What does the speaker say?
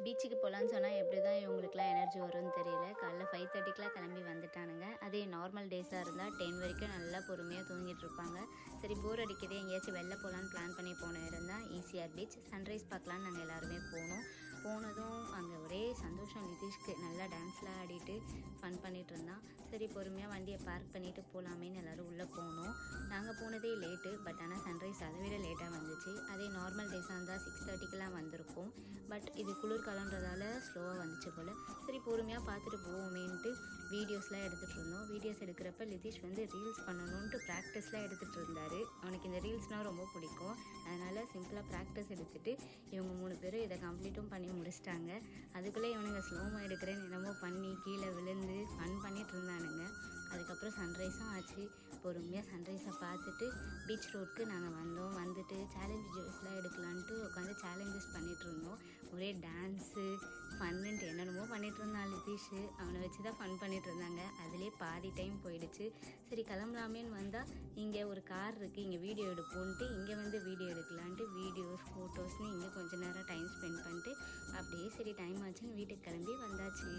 பீச்சுக்கு போகலான்னு சொன்னால் எப்படி தான் இவங்களுக்குலாம் எனர்ஜி வரும்னு தெரியல. காலைல 5:30க்குலாம் கிளம்பி வந்துட்டானுங்க. அதே நார்மல் டேஸாக இருந்தால் 10 வரைக்கும் நல்லா பொறுமையாக தூங்கிட்டு இருப்பாங்க. சரி போர் அடிக்குது, எங்கேயாச்சும் வெளில போகலான்னு பிளான் பண்ணி போன இருந்தால் ஈசிஆர் பீச். சன்ரைஸ் பார்க்கலான்னு நாங்கள் எல்லாருமே போனதும் அங்கே ஒரே சந்தோஷம். நிதிஷ்க்கு நல்லா டான்ஸ்லாம் ஆடிட்டு ஃபன் பண்ணிகிட்டு இருந்தான். சரி பொறுமையாக வண்டியை பார்க் பண்ணிவிட்டு போகலாமேன்னு எல்லோரும் உள்ளே போனோம். நாங்கள் போனதே லேட்டு, பட் ஆனால் சன்ரைஸ் அதை விட லேட்டாக வந்துச்சு. அதே நார்மல் டேஸாக இருந்தால் 6:30க்கெலாம் வந்திருக்கும். பட் இது குளிர்காலன்றதால ஸ்லோவாக வந்துச்சு போல். சரி பொறுமையாக பார்த்துட்டு போவோமேன்ட்டு வீடியோஸ்லாம் எடுத்துகிட்டு இருந்தோம். வீடியோஸ் எடுக்கிறப்ப லிதீஷ் ரீல்ஸ் பண்ணணுன்ட்டு ப்ராக்டிஸ்லாம் எடுத்துகிட்டு இருந்தார். அவனுக்கு இந்த ரீல்ஸ்னால் ரொம்ப பிடிக்கும். அதனால் சிம்பிளாக ப்ராக்டிஸ் எடுத்துகிட்டு இவங்க 3 பேரும் இதை கம்ப்ளீட்டும் பண்ணி முடிச்சிட்டாங்க. அதுக்குள்ளே இவனுங்க ஸ்லோமோ எடுக்கிறேன்னு என்னமோ பண்ணி கீழே விழுந்து ஃபன் பண்ணிகிட்டு இருந்தானுங்க. அதுக்கப்புறம் சன்ரைஸும் ஆச்சு. பொறுமையாக சன்ரைஸை பார்த்துட்டு பீச் ரோடுக்கு நாங்கள் வந்துட்டு சேலஞ்ச் ஜூஸ்லாம் எடுக்கலான்ட்டு உட்காந்து சேலஞ்சஸ் பண்ணிகிட்டு இருந்தோம். ஒரே டான்ஸு ஃபன்னுன்ட்டு என்னென்னமோ பண்ணிகிட்டு இருந்தான் லிதீஷு. அவனை வச்சு தான் ஃபன் பண்ணிகிட்டு இருந்தாங்க. அதிலே பாதி டைம் போயிடுச்சு. சரி கிளம்பலாமேன்னு வந்தால் இங்கே ஒரு கார் இருக்குது, இங்கே வீடியோ எடுப்போன்ட்டு இங்கே வீடியோ எடுக்கலான்ட்டு வீடியோஸ் ஃபோட்டோஸ்னு இங்கே கொஞ்சம் நேரம் டைம் ஸ்பெண்ட் பண்ணிட்டு அப்படியே சரி டைம் ஆச்சுன்னு வீட்டுக்கு கிளம்பி வந்தாச்சு.